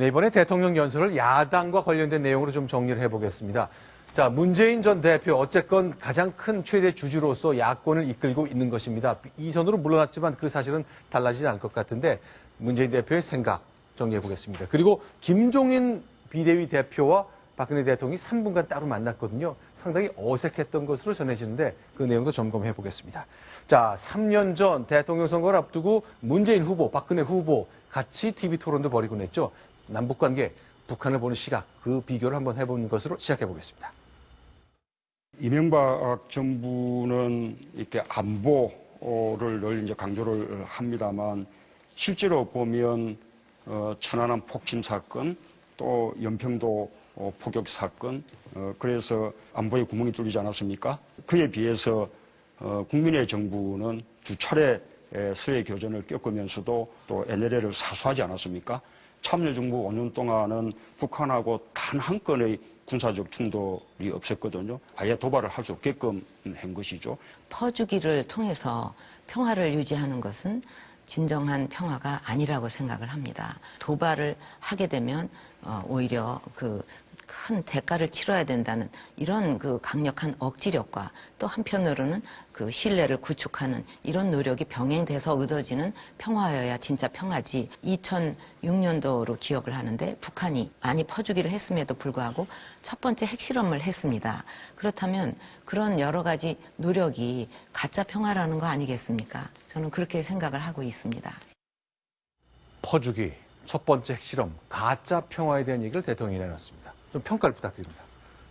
네, 이번에 대통령 연설을 야당과 관련된 내용으로 좀 정리를 해보겠습니다. 자, 문재인 전 대표 어쨌건 가장 큰 최대 주주로서 야권을 이끌고 있는 것입니다. 이 선으로 물러났지만 그 사실은 달라지지 않을 것 같은데 문재인 대표의 생각 정리해보겠습니다. 그리고 김종인 비대위 대표와 박근혜 대통령이 3분간 따로 만났거든요. 상당히 어색했던 것으로 전해지는데 그 내용도 점검해보겠습니다. 자, 3년 전 대통령 선거를 앞두고 문재인 후보, 박근혜 후보 같이 TV 토론도 벌이곤 했죠. 남북관계, 북한을 보는 시각, 그 비교를 한번 해보는 것으로 시작해보겠습니다. 이명박 정부는 이렇게 안보를 늘 이제 강조를 합니다만 실제로 보면 천안함 폭침 사건, 또 연평도 포격 사건, 그래서 안보에 구멍이 뚫리지 않았습니까? 그에 비해서 국민의 정부는 두 차례 서해 교전을 겪으면서도 또 NLL을 사수하지 않았습니까? 참여정부 5년 동안은 북한하고 단 한 건의 군사적 충돌이 없었거든요. 아예 도발을 할 수 없게끔 한 것이죠. 퍼주기를 통해서 평화를 유지하는 것은 진정한 평화가 아니라고 생각을 합니다. 도발을 하게 되면 오히려 그 큰 대가를 치러야 된다는 이런 그 강력한 억지력과 또 한편으로는 그 신뢰를 구축하는 이런 노력이 병행돼서 얻어지는 평화여야 진짜 평화지. 2006년도로 기억을 하는데 북한이 많이 퍼주기를 했음에도 불구하고 첫 번째 핵실험을 했습니다. 그렇다면 그런 여러 가지 노력이 가짜 평화라는 거 아니겠습니까? 저는 그렇게 생각을 하고 있습니다. 퍼주기, 첫 번째 핵실험, 가짜 평화에 대한 얘기를 대통령이 내놨습니다. 좀 평가를 부탁드립니다.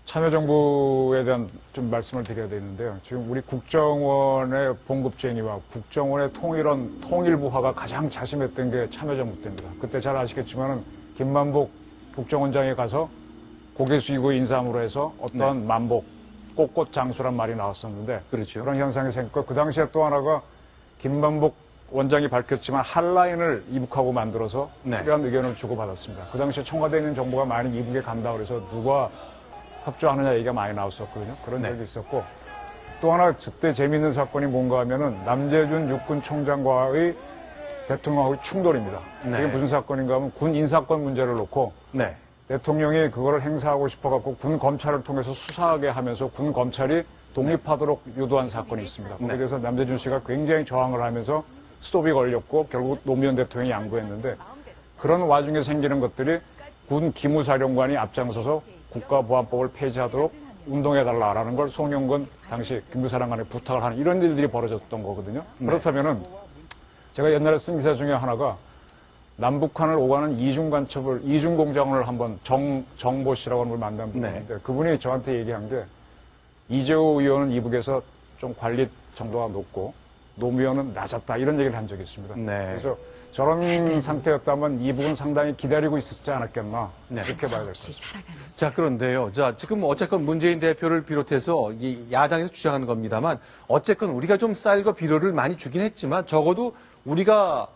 참여정부에 대한 좀 말씀을 드려야 되는데요. 지금 우리 국정원의 봉급쟁이와 국정원의 통일원, 통일부화가 가장 자심했던 게 참여정부 때입니다. 그때 잘 아시겠지만은 김만복 국정원장이 가서 고개 숙이고 인사함으로 해서 어떤 만복, 꽃꽃 장수란 말이 나왔었는데 그렇죠. 그런 현상이 생겼고 그 당시에 또 하나가 김만복 원장이 밝혔지만 핫라인을 이북하고 만들어서 필요한 의견을 주고받았습니다. 그 당시에 청와대에 있는 정보가 많이 이북에 간다 그래서 누가 협조하느냐 얘기가 많이 나왔었거든요. 그런 적이 있었고 또 하나 그때 재미있는 사건이 뭔가 하면은 남재준 육군총장과의 대통령하고의 충돌입니다. 그게 무슨 사건인가 하면 군 인사권 문제를 놓고 대통령이 그거를 행사하고 싶어갖고 군 검찰을 통해서 수사하게 하면서 군 검찰이 독립하도록 유도한 사건이 있습니다. 거기에 대해서 남재준 씨가 굉장히 저항을 하면서 스톱이 걸렸고 결국 노무현 대통령이 양보했는데 그런 와중에 생기는 것들이 군 기무사령관이 앞장서서 국가보안법을 폐지하도록 운동해달라라는 걸 송영건 당시 기무사령관에 부탁을 하는 이런 일들이 벌어졌던 거거든요. 그렇다면은 제가 옛날에 쓴 기사 중에 하나가 남북한을 오가는 이중공장을 한번 정보 씨라고 하는 걸 만난 분이 있는데 그분이 저한테 얘기한 게 이재호 의원은 이북에서 좀 관리 정도가 높고 노무현은 낮았다 이런 얘기를 한 적이 있습니다. 그래서 저런 상태였다면 이북은 상당히 기다리고 있었지 않았겠나 이렇게 봐야 될 것 같습니다. 자, 그런데요. 자, 지금 어쨌건 문재인 대표를 비롯해서 이 야당에서 주장하는 겁니다만 어쨌건 우리가 좀 쌀과 비료를 많이 주긴 했지만 적어도 우리가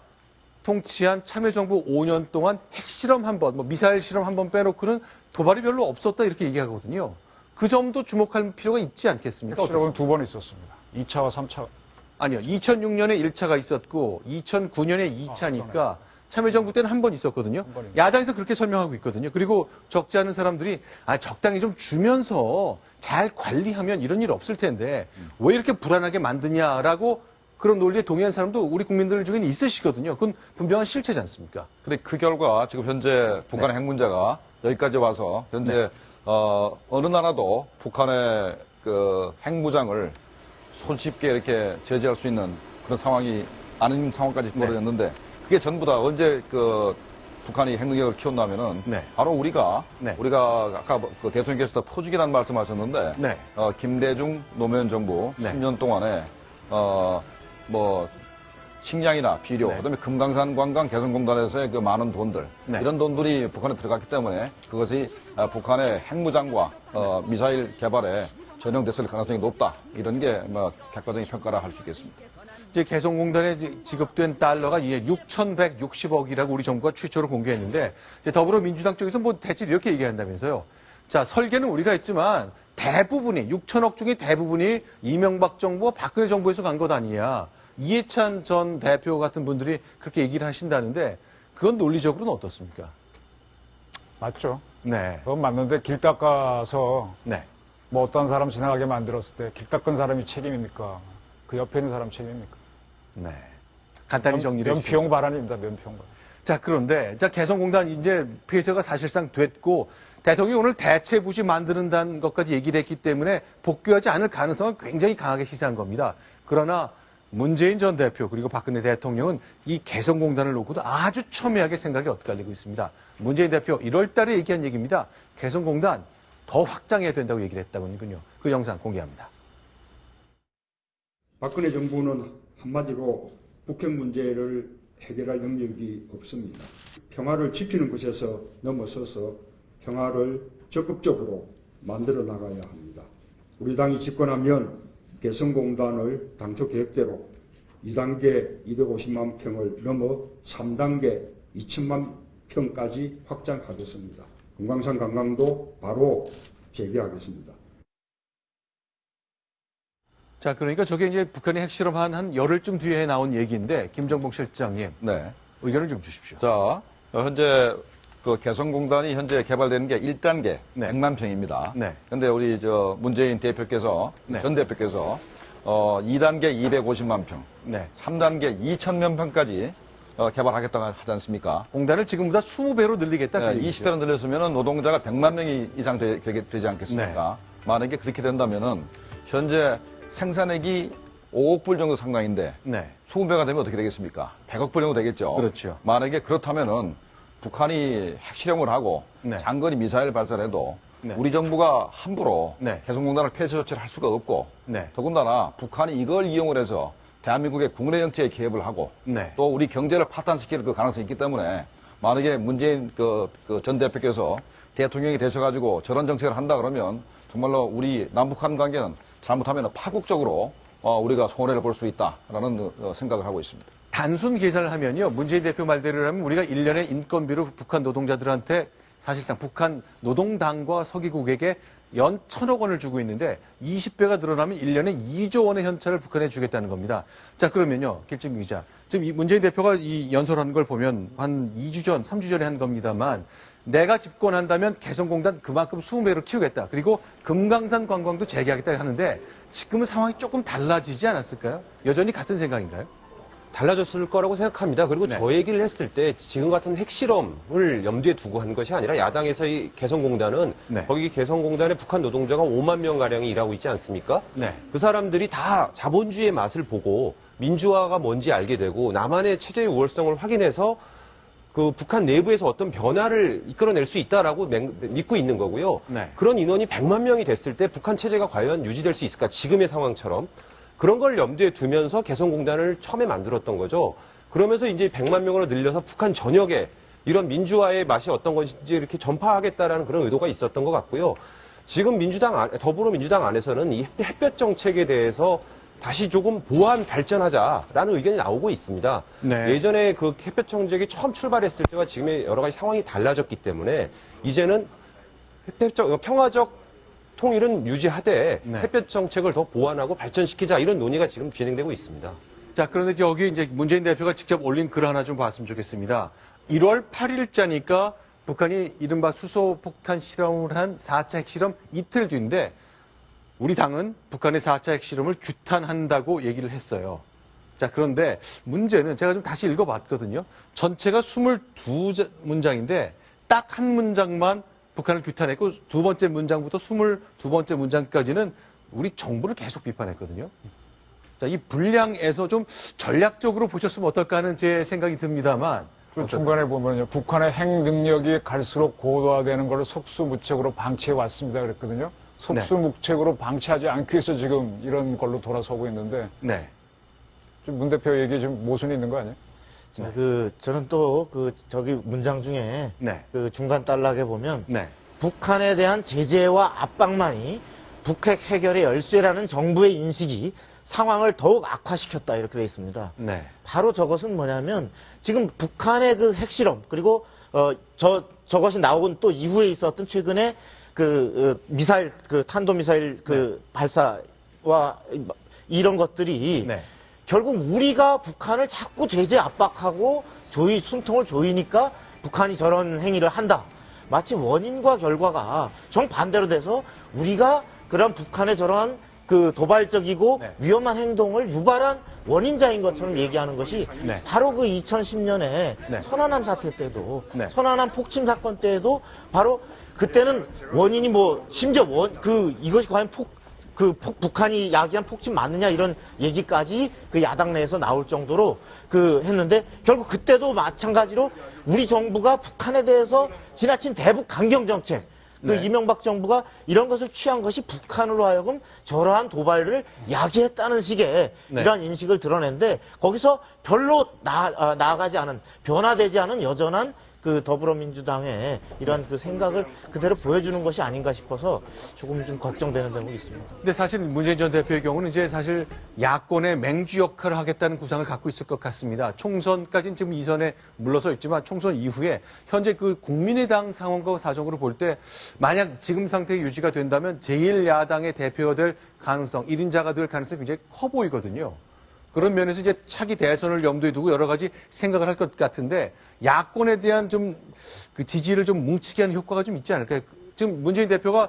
통치한 참여정부 5년 동안 핵실험 한 번, 미사일 실험 한 번 빼놓고는 도발이 별로 없었다 이렇게 얘기하거든요. 그 점도 주목할 필요가 있지 않겠습니까? 핵실험은 두 번 있었습니다. 2차와 3차. 아니요. 2006년에 1차가 있었고 2009년에 2차니까 참여정부 때는 한 번 있었거든요. 야당에서 그렇게 설명하고 있거든요. 그리고 적지 않은 사람들이 적당히 좀 주면서 잘 관리하면 이런 일 없을 텐데 왜 이렇게 불안하게 만드냐라고 그런 논리에 동의한 사람도 우리 국민들 중에는 있으시거든요. 그건 분명한 실체지 않습니까? 근데 그 결과 지금 현재 북한의 핵 문제가 여기까지 와서 현재 어느 나라도 북한의 그 핵무장을 손쉽게 이렇게 제재할 수 있는 그런 상황이 아닌 상황까지 벌어졌는데 그게 전부 다 언제 그 북한이 핵능력을 키웠냐면은 바로 우리가 아까 그 대통령께서 포주기라는 말씀하셨는데 김대중 노무현 정부 10년 동안에 뭐 식량이나 비료, 그다음에 금강산 관광 개성공단에서의 그 많은 돈들 이런 돈들이 북한에 들어갔기 때문에 그것이 북한의 핵무장과 미사일 개발에 전용됐을 가능성이 높다. 이런 게 뭐 객관적인 평가라 할 수 있겠습니다. 이제 개성공단에 지급된 달러가 6,160억이라고 우리 정부가 최초로 공개했는데 이제 더불어민주당 쪽에서 뭐 대체 이렇게 얘기한다면서요. 자, 설계는 우리가 했지만 대부분이 6천억 중에 대부분이 이명박 정부와 박근혜 정부에서 간 것 아니냐. 이해찬 전 대표 같은 분들이 그렇게 얘기를 하신다는데 그건 논리적으로는 어떻습니까? 맞죠. 네. 그건 맞는데 길 닦아서 네. 뭐 어떤 사람 지나가게 만들었을 때 길 닦은 사람이 책임입니까? 그 옆에 있는 사람 책임입니까? 네. 간단히 정리를 해주시죠. 면피용 발언입니다. 면피용 발언. 자, 그런데 개성공단 이제 폐쇄가 사실상 됐고 대통령이 오늘 대체부지 만드는다는 것까지 얘기를 했기 때문에 복귀하지 않을 가능성은 굉장히 강하게 시사한 겁니다. 그러나 문재인 전 대표 그리고 박근혜 대통령은 이 개성공단을 놓고도 아주 첨예하게 생각이 엇갈리고 있습니다. 문재인 대표 1월 달에 얘기한 얘기입니다. 개성공단 더 확장해야 된다고 얘기를 했다군요. 그 영상 공개합니다. 박근혜 정부는 한마디로 북핵 문제를 해결할 능력이 없습니다. 평화를 지키는 것에서 넘어서서 평화를 적극적으로 만들어 나가야 합니다. 우리 당이 집권하면 개성공단을 당초 계획대로 2단계 250만 평을 넘어 3단계 2천만 평까지 확장하겠습니다. 금강산 관광도 바로 재개하겠습니다. 자, 그러니까 저게 이제 북한이 핵실험한 한 열흘쯤 뒤에 나온 얘기인데 김정복 실장님 네. 의견을 좀 주십시오. 자, 현재 그 개성공단이 현재 개발되는 게 1단계 네. 100만 평입니다. 네. 근데 우리 문재인 대표께서 네. 전 대표께서 2단계 250만 평, 네. 3단계 2,000만 평까지 개발하겠다고 하지 않습니까? 공단을 지금보다 20배로 늘리겠다. 그 네, 얘기죠. 20배로 늘렸으면 노동자가 100만 명이 이상 되지 않겠습니까? 네. 만약에 그렇게 된다면은 현재 생산액이 5억 불 정도 상당인데 네. 20배가 되면 어떻게 되겠습니까? 100억 불 정도 되겠죠. 그렇죠. 만약에 그렇다면은 북한이 핵실험을 하고 네. 장거리 미사일 발사를 해도 네. 우리 정부가 함부로 네. 개성공단을 폐쇄 조치를 할 수가 없고 네. 더군다나 북한이 이걸 이용을 해서 대한민국의 국내 정치에 개입을 하고 네. 또 우리 경제를 파탄시킬 그 가능성이 있기 때문에 만약에 문재인 전 대표께서 대통령이 되셔가지고 저런 정책을 한다 그러면 정말로 우리 남북한 관계는 잘못하면 파국적으로 우리가 손해를 볼 수 있다라는 생각을 하고 있습니다. 단순 계산을 하면요. 문재인 대표 말대로 하면 우리가 1년에 인건비로 북한 노동자들한테 사실상 북한 노동당과 서기국에게 연 1,000억 원을 주고 있는데 20배가 늘어나면 1년에 2조 원의 현찰을 북한에 주겠다는 겁니다. 자, 그러면요. 길증 기자. 지금 이 문재인 대표가 이 연설하는 걸 보면 한 2주 전, 3주 전에 한 겁니다만 내가 집권한다면 개성공단 그만큼 20배로 키우겠다. 그리고 금강산 관광도 재개하겠다 하는데 지금은 상황이 조금 달라지지 않았을까요? 여전히 같은 생각인가요? 달라졌을 거라고 생각합니다. 그리고 네. 저 얘기를 했을 때 지금 같은 핵실험을 염두에 두고 한 것이 아니라 야당에서 이 개성공단은 네. 거기 개성공단에 북한 노동자가 5만 명 가량이 일하고 있지 않습니까? 네. 그 사람들이 다 자본주의의 맛을 보고 민주화가 뭔지 알게 되고 남한의 체제의 우월성을 확인해서 그 북한 내부에서 어떤 변화를 이끌어낼 수 있다라고 믿고 있는 거고요. 네. 그런 인원이 100만 명이 됐을 때 북한 체제가 과연 유지될 수 있을까? 지금의 상황처럼. 그런 걸 염두에 두면서 개성공단을 처음에 만들었던 거죠. 그러면서 이제 100만 명으로 늘려서 북한 전역에 이런 민주화의 맛이 어떤 것인지 이렇게 전파하겠다라는 그런 의도가 있었던 것 같고요. 지금 더불어민주당 안에서는 이 햇볕 정책에 대해서 다시 조금 보완 발전하자라는 의견이 나오고 있습니다. 네. 예전에 그 햇볕 정책이 처음 출발했을 때와 지금의 여러 가지 상황이 달라졌기 때문에 이제는 평화적 통일은 유지하되 네. 햇볕 정책을 더 보완하고 발전시키자 이런 논의가 지금 진행되고 있습니다. 자, 그런데 여기 이제 문재인 대표가 직접 올린 글 하나 좀 봤으면 좋겠습니다. 1월 8일자니까 북한이 이른바 수소폭탄 실험을 한 4차 핵실험 이틀 뒤인데 우리 당은 북한의 4차 핵실험을 규탄한다고 얘기를 했어요. 자, 그런데 문제는 제가 좀 다시 읽어봤거든요. 전체가 22문장인데 딱 한 문장만 북한을 규탄했고 두 번째 문장부터 22번째 문장까지는 우리 정부를 계속 비판했거든요. 자, 이 분량에서 좀 전략적으로 보셨으면 어떨까 하는 제 생각이 듭니다만. 그 중간에 보면요. 북한의 핵 능력이 갈수록 고도화되는 걸 속수무책으로 방치해 왔습니다. 그랬거든요. 속수무책으로 방치하지 않기 위해서 지금 이런 걸로 돌아서고 있는데. 네. 좀 문 대표 얘기 좀 모순이 있는 거 아니에요? 자, 저는 또 저기 문장 중에 네. 그 중간 단락에 보면 네. 북한에 대한 제재와 압박만이 북핵 해결의 열쇠라는 정부의 인식이 상황을 더욱 악화시켰다 이렇게 되어 있습니다. 네. 바로 저것은 뭐냐면 지금 북한의 그 핵실험 그리고 저것이 나오고 또 이후에 있었던 최근에 미사일 탄도미사일 발사와 이런 것들이 네. 결국 우리가 북한을 자꾸 제재 압박하고 숨통을 조이니까 북한이 저런 행위를 한다. 마치 원인과 결과가 정반대로 돼서 우리가 그런 북한의 저러한 그 도발적이고 네. 위험한 행동을 유발한 원인자인 것처럼 얘기하는 것이 네. 바로 그 2010년에 네. 천안함 사태 때도 네. 천안함 폭침 사건 때에도 바로 그때는 원인이 뭐 심지어 이것이 과연 북한이 야기한 폭침 맞느냐 이런 얘기까지 그 야당 내에서 나올 정도로 했는데 결국 그때도 마찬가지로 우리 정부가 북한에 대해서 지나친 대북 강경 정책 네. 이명박 정부가 이런 것을 취한 것이 북한으로 하여금 저러한 도발을 야기했다는 식의 네. 이러한 인식을 드러냈는데 거기서 별로 나아가지 않은 변화되지 않은 여전한 그 더불어민주당의 이러한 그 생각을 그대로 보여주는 것이 아닌가 싶어서 조금 좀 걱정되는 대목이 있습니다. 근데 사실 문재인 전 대표의 경우는 이제 사실 야권의 맹주 역할을 하겠다는 구상을 갖고 있을 것 같습니다. 총선까지는 지금 이선에 물러서 있지만 총선 이후에 현재 그 국민의당 상황과 사정으로 볼 때 만약 지금 상태가 유지가 된다면 제1야당의 대표가 될 가능성, 1인자가 될 가능성이 굉장히 커 보이거든요. 그런 면에서 이제 차기 대선을 염두에 두고 여러 가지 생각을 할 것 같은데 야권에 대한 좀 그 지지를 좀 뭉치게 하는 효과가 좀 있지 않을까요? 지금 문재인 대표가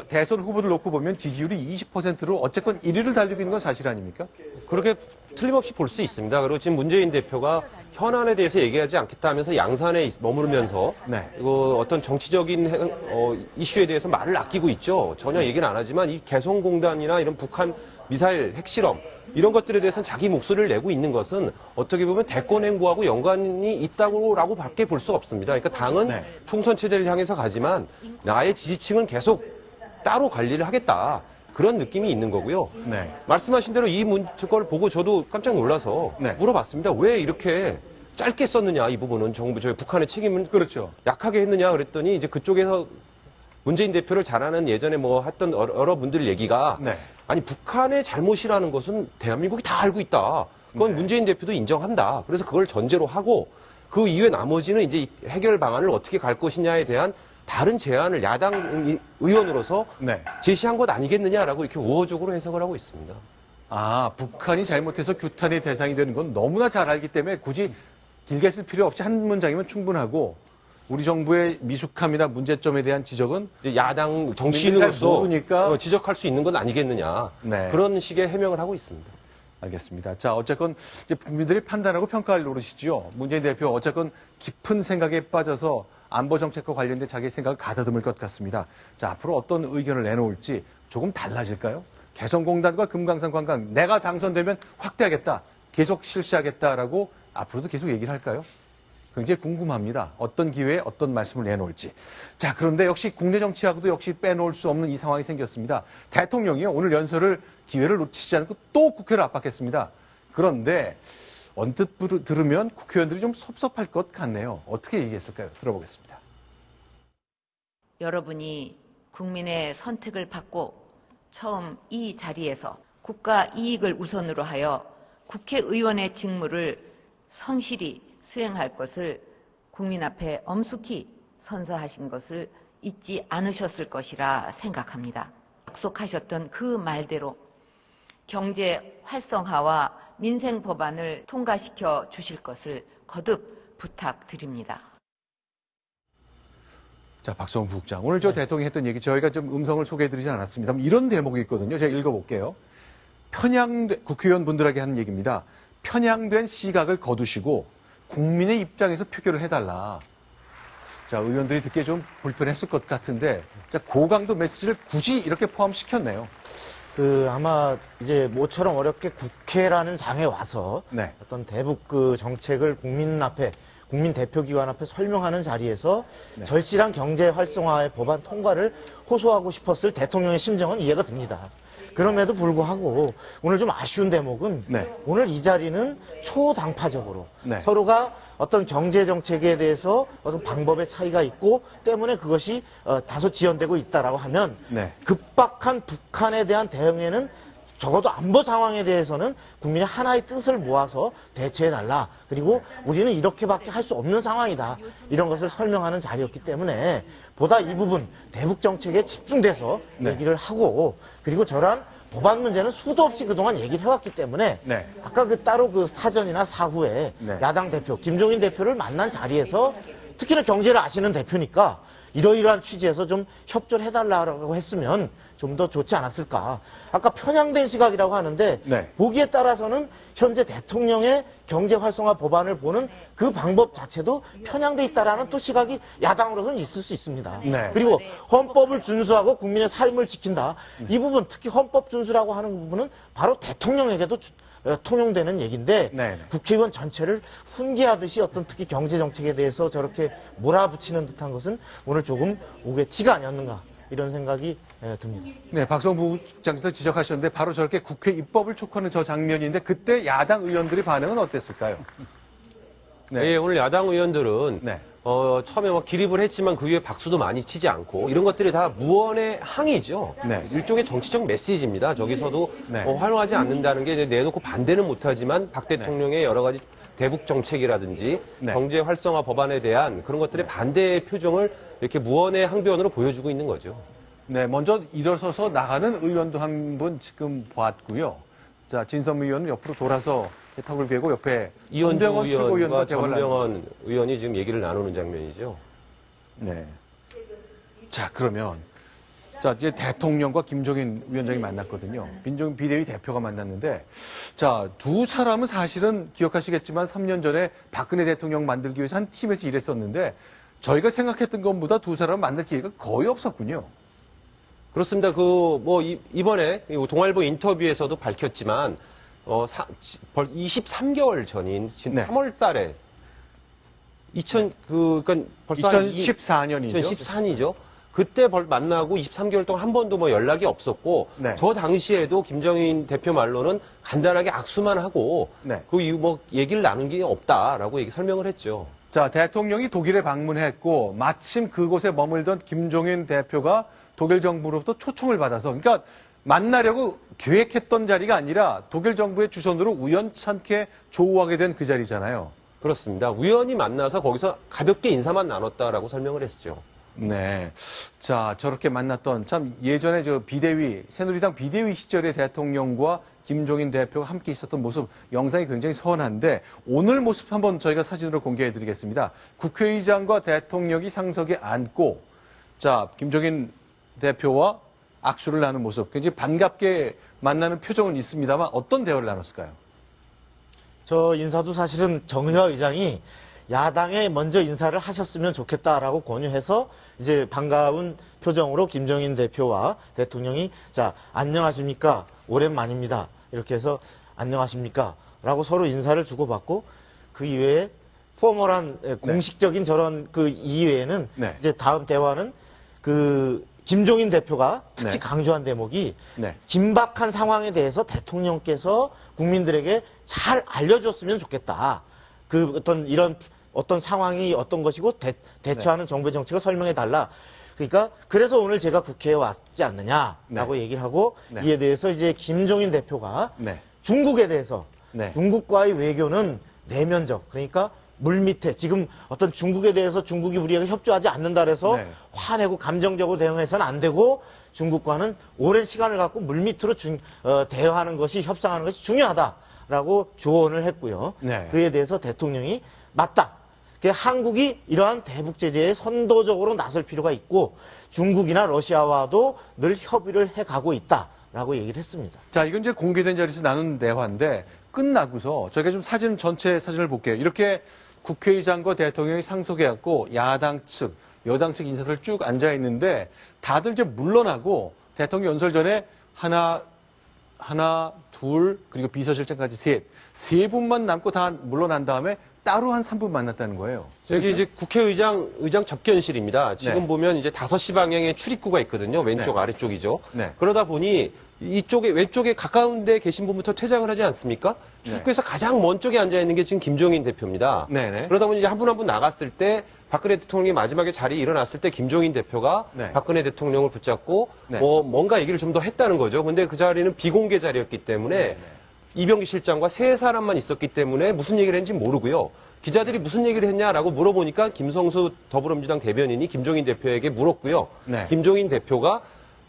대선 후보들 놓고 보면 지지율이 20%로 어쨌건 1위를 달리고 있는 건 사실 아닙니까? 그렇게 틀림없이 볼 수 있습니다. 그리고 지금 문재인 대표가 현안에 대해서 얘기하지 않겠다 하면서 양산에 머무르면서 네. 어떤 정치적인 이슈에 대해서 말을 아끼고 있죠. 전혀 얘기는 안 하지만 이 개성공단이나 이런 북한 미사일 핵실험 이런 것들에 대해서는 자기 목소리를 내고 있는 것은 어떻게 보면 대권 행보하고 연관이 있다고라고 밖에 볼 수 없습니다. 그러니까 당은 네. 총선 체제를 향해서 가지만 나의 지지층은 계속 따로 관리를 하겠다. 그런 느낌이 있는 거고요. 네. 말씀하신 대로 이 문건을 보고 저도 깜짝 놀라서 네. 물어봤습니다. 왜 이렇게 짧게 썼느냐, 이 부분은 정부, 북한의 책임은 그렇죠. 약하게 했느냐 그랬더니 이제 그쪽에서 문재인 대표를 잘 아는 예전에 뭐 했던 여러분들 얘기가 네. 아니 북한의 잘못이라는 것은 대한민국이 다 알고 있다. 그건 네. 문재인 대표도 인정한다. 그래서 그걸 전제로 하고 그 이후에 나머지는 이제 해결 방안을 어떻게 갈 것이냐에 대한 다른 제안을 야당 의원으로서 네. 제시한 것 아니겠느냐라고 이렇게 우호적으로 해석을 하고 있습니다. 아, 북한이 잘못해서 규탄의 대상이 되는 건 너무나 잘 알기 때문에 굳이 길게 쓸 필요 없이 한 문장이면 충분하고 우리 정부의 미숙함이나 문제점에 대한 지적은 이제 야당 국민들이 잘 정치인으로서 모르니까 지적할 수 있는 건 아니겠느냐. 네. 그런 식의 해명을 하고 있습니다. 알겠습니다. 자, 어쨌건 이제 국민들이 판단하고 평가할 노릇이지요. 문재인 대표 어쨌건 깊은 생각에 빠져서 안보 정책과 관련된 자기 생각을 가다듬을 것 같습니다. 자, 앞으로 어떤 의견을 내놓을지 조금 달라질까요? 개성공단과 금강산 관광 내가 당선되면 확대하겠다, 계속 실시하겠다라고 앞으로도 계속 얘기를 할까요? 굉장히 궁금합니다. 어떤 기회에 어떤 말씀을 내놓을지. 자, 그런데 역시 국내 정치하고도 역시 빼놓을 수 없는 이 상황이 생겼습니다. 대통령이요, 오늘 연설을 기회를 놓치지 않고 또 국회를 압박했습니다. 그런데 언뜻 들으면 국회의원들이 좀 섭섭할 것 같네요. 어떻게 얘기했을까요? 들어보겠습니다. 여러분이 국민의 선택을 받고 처음 이 자리에서 국가 이익을 우선으로 하여 국회의원의 직무를 성실히 수행할 것을 국민 앞에 엄숙히 선서하신 것을 잊지 않으셨을 것이라 생각합니다. 약속하셨던 그 말대로 경제 활성화와 민생 법안을 통과시켜 주실 것을 거듭 부탁드립니다. 자, 박성훈 부국장. 오늘 저 대통령이 했던 얘기 저희가 좀 음성을 소개해드리지 않았습니다. 이런 대목이 있거든요. 제가 읽어볼게요. 국회의원분들에게 하는 얘기입니다. 편향된 시각을 거두시고 국민의 입장에서 표결을 해달라. 자, 의원들이 듣기에 좀 불편했을 것 같은데, 자, 고강도 메시지를 굳이 이렇게 포함시켰네요. 아마 이제 모처럼 어렵게 국회라는 장에 와서 네. 어떤 대북 정책을 국민 앞에 국민 대표기관 앞에 설명하는 자리에서 네. 절실한 경제 활성화의 법안 통과를 호소하고 싶었을 대통령의 심정은 이해가 됩니다. 그럼에도 불구하고 오늘 좀 아쉬운 대목은 네. 오늘 이 자리는 초당파적으로 네. 서로가 어떤 경제 정책에 대해서 어떤 방법의 차이가 있고 때문에 그것이 다소 지연되고 있다라고 하면 네. 급박한 북한에 대한 대응에는 적어도 안보 상황에 대해서는 국민의 하나의 뜻을 모아서 대처해달라. 그리고 우리는 이렇게밖에 할 수 없는 상황이다. 이런 것을 설명하는 자리였기 때문에 보다 이 부분 대북 정책에 집중돼서 네. 얘기를 하고 그리고 저런 법안 문제는 수도 없이 그동안 얘기를 해왔기 때문에 네. 아까 따로 사전이나 사후에 네. 야당 대표 김종인 대표를 만난 자리에서 특히나 경제를 아시는 대표니까 이러이러한 취지에서 좀 협조를 해달라고 했으면 좀 더 좋지 않았을까. 아까 편향된 시각이라고 하는데 네. 보기에 따라서는 현재 대통령의 경제 활성화 법안을 보는 그 방법 자체도 편향돼 있다라는 또 시각이 야당으로서는 있을 수 있습니다. 네. 그리고 헌법을 준수하고 국민의 삶을 지킨다. 이 부분 특히 헌법 준수라고 하는 부분은 바로 대통령에게도 통용되는 얘기인데 네. 국회의원 전체를 훈계하듯이 어떤 특히 경제 정책에 대해서 저렇게 몰아붙이는 듯한 것은 오늘 조금 오개치가 아니었는가 이런 생각이 듭니다. 네, 박성부 국장께서 지적하셨는데 바로 저렇게 국회 입법을 촉구하는 저 장면인데 그때 야당 의원들의 반응은 어땠을까요? 네. 예, 오늘 야당 의원들은 네. 처음에 막 기립을 했지만 그 위에 박수도 많이 치지 않고 이런 것들이 다 무언의 항의죠. 네. 일종의 정치적 메시지입니다. 저기서도 네. 활용하지 않는다는 게 이제 내놓고 반대는 못하지만 박 대통령의 여러 가지 대북 정책이라든지 네. 경제 활성화 법안에 대한 그런 것들의 반대의 표정을 이렇게 무언의 항변으로 보여주고 있는 거죠. 네, 먼저 일어서서 나가는 의원도 한 분 지금 봤고요. 자, 진섬 의원은 옆으로 돌아서 턱을 베고 옆에 이현주 전병헌 최고위원과 의원과 대화를 전병헌 의원이 지금 얘기를 나누는 장면이죠. 네. 자, 그러면 자, 이제 대통령과 김종인 위원장이 만났거든요. 민주당 비대위 대표가 만났는데 자, 두 사람은 사실은 기억하시겠지만 3년 전에 박근혜 대통령 만들기 위해서 한 팀에서 일했었는데 저희가 생각했던 것보다 두 사람을 만날 기회가 거의 없었군요. 그렇습니다. 이번에 동아일보 인터뷰에서도 밝혔지만 23개월 전인 지금 네. 3월 달에 그러니까 벌써 2014년이죠. 2014년이죠. 그때 만나고 23개월 동안 한 번도 연락이 없었고 네. 저 당시에도 김정인 대표 말로는 간단하게 악수만 하고 네. 그 이후 얘기를 나눈 게 없다라고 설명을 했죠. 자, 대통령이 독일에 방문했고 마침 그곳에 머물던 김종인 대표가 독일 정부로부터 초청을 받아서 그러니까 만나려고 계획했던 자리가 아니라 독일 정부의 주선으로 우연찮게 조우하게 된 그 자리잖아요. 그렇습니다. 우연히 만나서 거기서 가볍게 인사만 나눴다라고 설명을 했죠. 네. 자, 저렇게 만났던 참 예전에 새누리당 비대위 시절의 대통령과 김종인 대표가 함께 있었던 모습 영상이 굉장히 서운한데 오늘 모습 한번 저희가 사진으로 공개해 드리겠습니다. 국회의장과 대통령이 상석에 앉고 자, 김종인 대표와 악수를 나눈 모습 굉장히 반갑게 만나는 표정은 있습니다만 어떤 대화를 나눴을까요? 저 인사도 사실은 정의화 의장이 야당에 먼저 인사를 하셨으면 좋겠다라고 권유해서 이제 반가운 표정으로 김종인 대표와 대통령이 자, 안녕하십니까? 오랜만입니다. 이렇게 해서 안녕하십니까? 라고 서로 인사를 주고받고 그 이외에 포멀한 공식적인 저런 그 이외에는 네. 이제 다음 대화는 그 김종인 대표가 특히 네. 강조한 대목이 네. 긴박한 상황에 대해서 대통령께서 국민들에게 잘 알려줬으면 좋겠다. 그 어떤 상황이 어떤 것이고 대처하는 정부의 정책을 설명해 달라. 그러니까 그래서 오늘 제가 국회에 왔지 않느냐라고 네. 얘기를 하고 네. 이에 대해서 이제 김종인 대표가 네. 중국에 대해서 네. 중국과의 외교는 내면적 그러니까 물밑에 지금 어떤 중국에 대해서 중국이 우리에게 협조하지 않는다 그래서 네. 화내고 감정적으로 대응해서는 안 되고 중국과는 오랜 시간을 갖고 물밑으로 대화하는 것이 협상하는 것이 중요하다라고 조언을 했고요. 네. 그에 대해서 대통령이 맞다. 한국이 이러한 대북 제재에 선도적으로 나설 필요가 있고 중국이나 러시아와도 늘 협의를 해가고 있다라고 얘기를 했습니다. 자, 이건 이제 공개된 자리에서 나눈 대화인데 끝나고서 저희가 좀 전체 사진을 볼게요. 이렇게 국회의장과 대통령이 상석에 앉고 야당 측, 여당 측 인사들 쭉 앉아 있는데 다들 이제 물러나고 대통령 연설 전에 하나, 둘, 그리고 비서실장까지 세 분만 남고 다 물러난 다음에 따로 한 3분 만났다는 거예요. 여기 이제 국회의장 접견실입니다. 지금 네. 보면 이제 5시 방향에 출입구가 있거든요. 왼쪽 네. 아래쪽이죠. 네. 그러다 보니 왼쪽에 가까운 데 계신 분부터 퇴장을 하지 않습니까? 출입구에서 가장 먼 쪽에 앉아 있는 게 지금 김종인 대표입니다. 네네. 그러다 보니 이제 한 분 나갔을 때 박근혜 대통령이 마지막에 자리에 일어났을 때 김종인 대표가 네. 박근혜 대통령을 붙잡고 네. 뭔가 얘기를 좀 더 했다는 거죠. 근데 그 자리는 비공개 자리였기 때문에 이병기 실장과 세 사람만 있었기 때문에 무슨 얘기를 했는지 모르고요. 기자들이 무슨 얘기를 했냐라고 물어보니까 김성수 더불어민주당 대변인이 김종인 대표에게 물었고요. 네. 김종인 대표가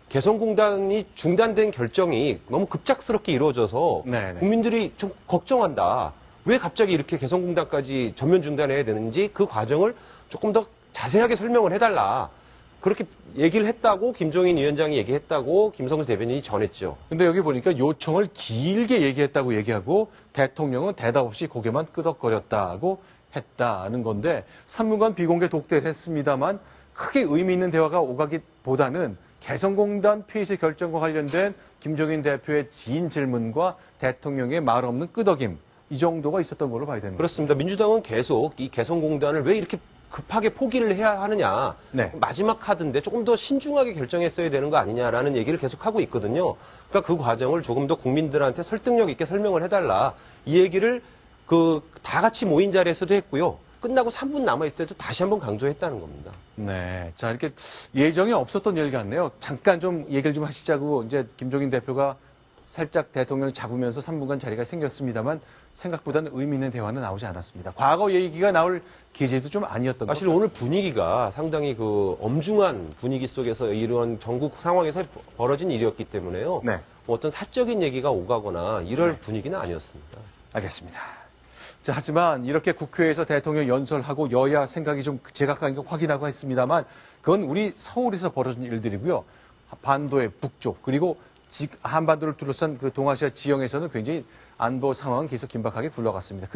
개성공단이 중단된 결정이 너무 급작스럽게 이루어져서 네네. 국민들이 좀 걱정한다. 왜 갑자기 이렇게 개성공단까지 전면 중단해야 되는지 그 과정을 조금 더 자세하게 설명을 해달라. 그렇게 얘기를 했다고 김종인 위원장이 얘기했다고 김성수 대변인이 전했죠. 근데 여기 보니까 요청을 길게 얘기했다고 얘기하고 대통령은 대답 없이 고개만 끄덕거렸다고 했다는 건데 3분간 비공개 독대를 했습니다만 크게 의미 있는 대화가 오가기보다는 개성공단 폐쇄 결정과 관련된 김종인 대표의 진 질문과 대통령의 말 없는 끄덕임 이 정도가 있었던 걸로 봐야 되는 거죠. 그렇습니다. 민주당은 계속 이 개성공단을 왜 이렇게 급하게 포기를 해야 하느냐. 네. 마지막 카드인데 조금 더 신중하게 결정했어야 되는 거 아니냐라는 얘기를 계속 하고 있거든요. 그러니까 그 과정을 조금 더 국민들한테 설득력 있게 설명을 해달라. 이 얘기를 다 같이 모인 자리에서도 했고요. 끝나고 3분 남아있을 때도 다시 한번 강조했다는 겁니다. 네. 자, 이렇게 예정에 없었던 일 같네요. 잠깐 좀 얘기를 좀 하시자고 이제 김종인 대표가 살짝 대통령을 잡으면서 3분간 자리가 생겼습니다만 생각보다는 의미 있는 대화는 나오지 않았습니다. 과거 얘기가 나올 기제도 좀 아니었던 사실 거죠. 오늘 분위기가 상당히 엄중한 분위기 속에서 이런 전국 상황에서 벌어진 일이었기 때문에요. 네. 어떤 사적인 얘기가 오가거나 이럴 분위기는 아니었습니다. 알겠습니다. 자, 하지만 이렇게 국회에서 대통령 연설하고 여야 생각이 좀 제각각인 거 확인하고 했습니다만 그건 우리 서울에서 벌어진 일들이고요. 반도의 북쪽 그리고 한반도를 둘러싼 그 동아시아 지형에서는 굉장히 안보 상황은 계속 긴박하게 굴러갔습니다.